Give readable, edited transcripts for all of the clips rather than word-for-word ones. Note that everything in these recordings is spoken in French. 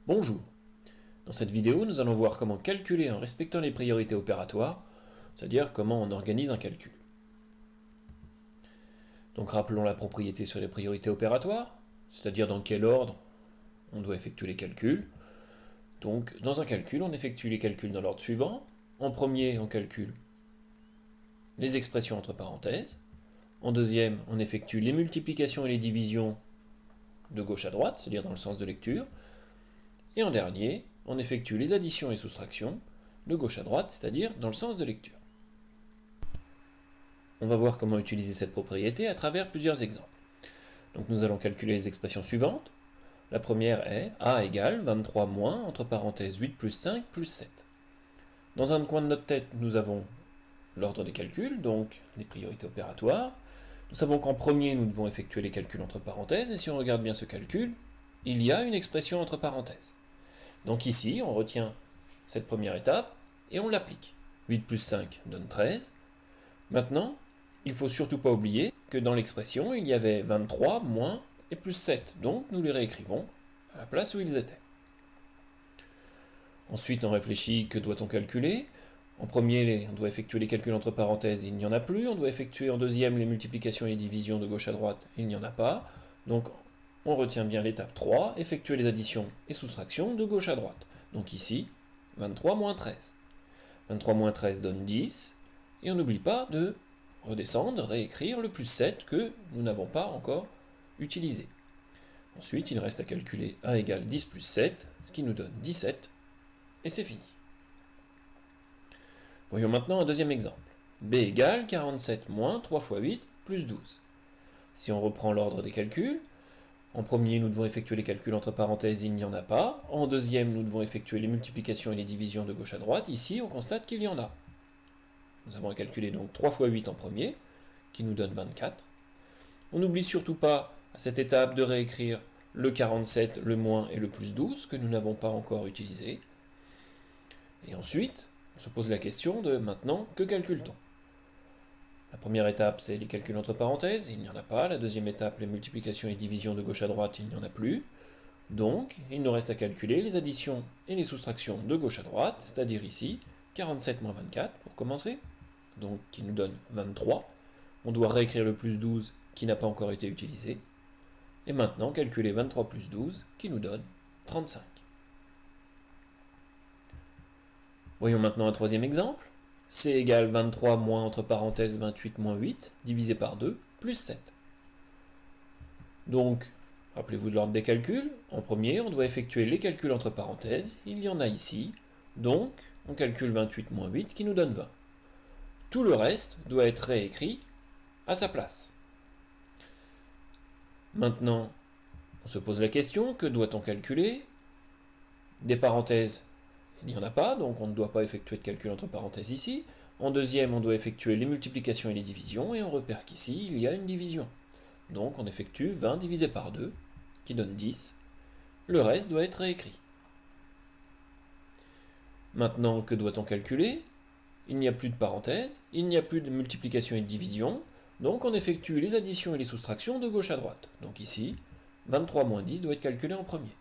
Bonjour. Dans cette vidéo, nous allons voir comment calculer en respectant les priorités opératoires, c'est-à-dire comment on organise un calcul. Donc rappelons la propriété sur les priorités opératoires, c'est-à-dire dans quel ordre on doit effectuer les calculs. Donc dans un calcul, on effectue les calculs dans l'ordre suivant. En premier, on calcule les expressions entre parenthèses. En deuxième, on effectue les multiplications et les divisions de gauche à droite, c'est-à-dire dans le sens de lecture. Et en dernier, on effectue les additions et soustractions de gauche à droite, c'est-à-dire dans le sens de lecture. On va voir comment utiliser cette propriété à travers plusieurs exemples. Donc nous allons calculer les expressions suivantes. La première est a égale 23 moins, entre parenthèses 8 plus 5 plus 7. Dans un coin de notre tête, nous avons l'ordre des calculs, donc les priorités opératoires. Nous savons qu'en premier, nous devons effectuer les calculs entre parenthèses, et si on regarde bien ce calcul, il y a une expression entre parenthèses. Donc ici, on retient cette première étape et on l'applique. 8 plus 5 donne 13. Maintenant, il ne faut surtout pas oublier que dans l'expression, il y avait 23 moins et plus 7. Donc nous les réécrivons à la place où ils étaient. Ensuite, on réfléchit, que doit-on calculer? En premier, on doit effectuer les calculs entre parenthèses, il n'y en a plus. On doit effectuer en deuxième les multiplications et les divisions de gauche à droite, il n'y en a pas. Donc on retient bien l'étape 3, effectuer les additions et soustractions de gauche à droite. Donc ici, 23 moins 13. 23 moins 13 donne 10, et on n'oublie pas de redescendre, réécrire le plus 7 que nous n'avons pas encore utilisé. Ensuite, il reste à calculer a égale 10 plus 7, ce qui nous donne 17, et c'est fini. Voyons maintenant un deuxième exemple. B égale 47 moins 3 fois 8 plus 12. Si on reprend l'ordre des calculs, en premier, nous devons effectuer les calculs entre parenthèses, il n'y en a pas. En deuxième, nous devons effectuer les multiplications et les divisions de gauche à droite. Ici, on constate qu'il y en a. Nous avons à calculer donc 3 fois 8 en premier, qui nous donne 24. On n'oublie surtout pas, à cette étape, de réécrire le 47, le moins et le plus 12, que nous n'avons pas encore utilisé. Et ensuite, on se pose la question de maintenant, que calcule-t-on? La première étape, c'est les calculs entre parenthèses, il n'y en a pas. La deuxième étape, les multiplications et divisions de gauche à droite, il n'y en a plus. Donc, il nous reste à calculer les additions et les soustractions de gauche à droite, c'est-à-dire ici, 47 moins 24 pour commencer, donc qui nous donne 23. On doit réécrire le plus 12 qui n'a pas encore été utilisé. Et maintenant, calculer 23 plus 12 qui nous donne 35. Voyons maintenant un troisième exemple. C égale 23 moins entre parenthèses 28 moins 8, divisé par 2, plus 7. Donc, rappelez-vous de l'ordre des calculs. En premier, on doit effectuer les calculs entre parenthèses. Il y en a ici. Donc, on calcule 28 moins 8 qui nous donne 20. Tout le reste doit être réécrit à sa place. Maintenant, on se pose la question, que doit-on calculer? Des parenthèses, il n'y en a pas, donc on ne doit pas effectuer de calcul entre parenthèses ici. En deuxième, on doit effectuer les multiplications et les divisions, et on repère qu'ici, il y a une division. Donc on effectue 20 divisé par 2, qui donne 10. Le reste doit être réécrit. Maintenant, que doit-on calculer? Il n'y a plus de parenthèses, il n'y a plus de multiplication et de division, donc on effectue les additions et les soustractions de gauche à droite. Donc ici, 23 moins 10 doit être calculé en premier.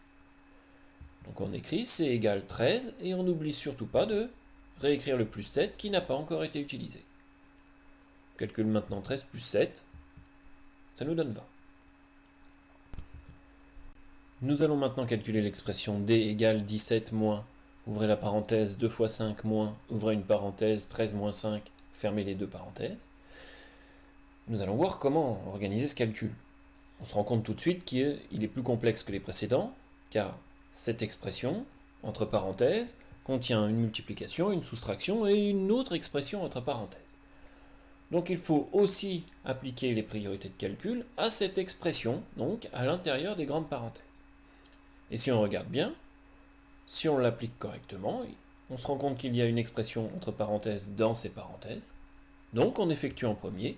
Donc on écrit C égale 13, et on n'oublie surtout pas de réécrire le plus 7 qui n'a pas encore été utilisé. On calcule maintenant 13 plus 7, ça nous donne 20. Nous allons maintenant calculer l'expression D égale 17 moins, ouvrez la parenthèse, 2 fois 5 moins, ouvrez une parenthèse, 13 moins 5, fermez les deux parenthèses. Nous allons voir comment organiser ce calcul. On se rend compte tout de suite qu'il est plus complexe que les précédents, car cette expression, entre parenthèses, contient une multiplication, une soustraction et une autre expression entre parenthèses. Donc il faut aussi appliquer les priorités de calcul à cette expression, donc à l'intérieur des grandes parenthèses. Et si on regarde bien, si on l'applique correctement, on se rend compte qu'il y a une expression entre parenthèses dans ces parenthèses. Donc on effectue en premier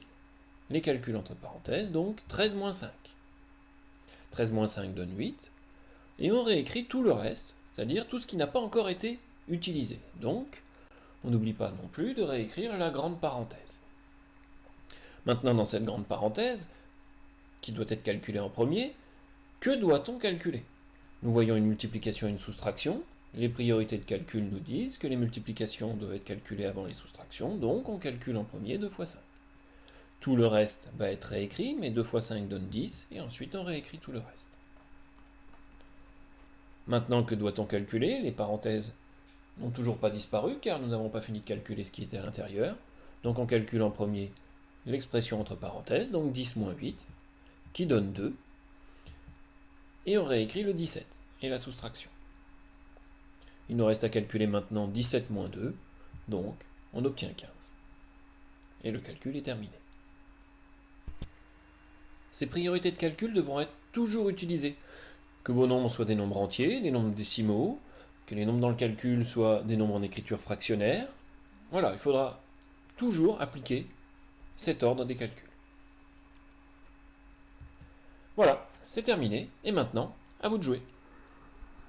les calculs entre parenthèses, donc 13 moins 5. 13 moins 5 donne 8. Et on réécrit tout le reste, c'est-à-dire tout ce qui n'a pas encore été utilisé. Donc, on n'oublie pas non plus de réécrire la grande parenthèse. Maintenant, dans cette grande parenthèse, qui doit être calculée en premier, que doit-on calculer? Nous voyons une multiplication et une soustraction. Les priorités de calcul nous disent que les multiplications doivent être calculées avant les soustractions, donc on calcule en premier 2 fois 5. Tout le reste va être réécrit, mais 2 fois 5 donne 10, et ensuite on réécrit tout le reste. Maintenant, que doit-on calculer? Les parenthèses n'ont toujours pas disparu, car nous n'avons pas fini de calculer ce qui était à l'intérieur. Donc on calcule en premier l'expression entre parenthèses, donc 10 moins 8, qui donne 2, et on réécrit le 17 et la soustraction. Il nous reste à calculer maintenant 17 moins 2, donc on obtient 15. Et le calcul est terminé. Ces priorités de calcul devront être toujours utilisées. Que vos nombres soient des nombres entiers, des nombres décimaux, que les nombres dans le calcul soient des nombres en écriture fractionnaire. Voilà, il faudra toujours appliquer cet ordre des calculs. Voilà, c'est terminé, et maintenant, à vous de jouer.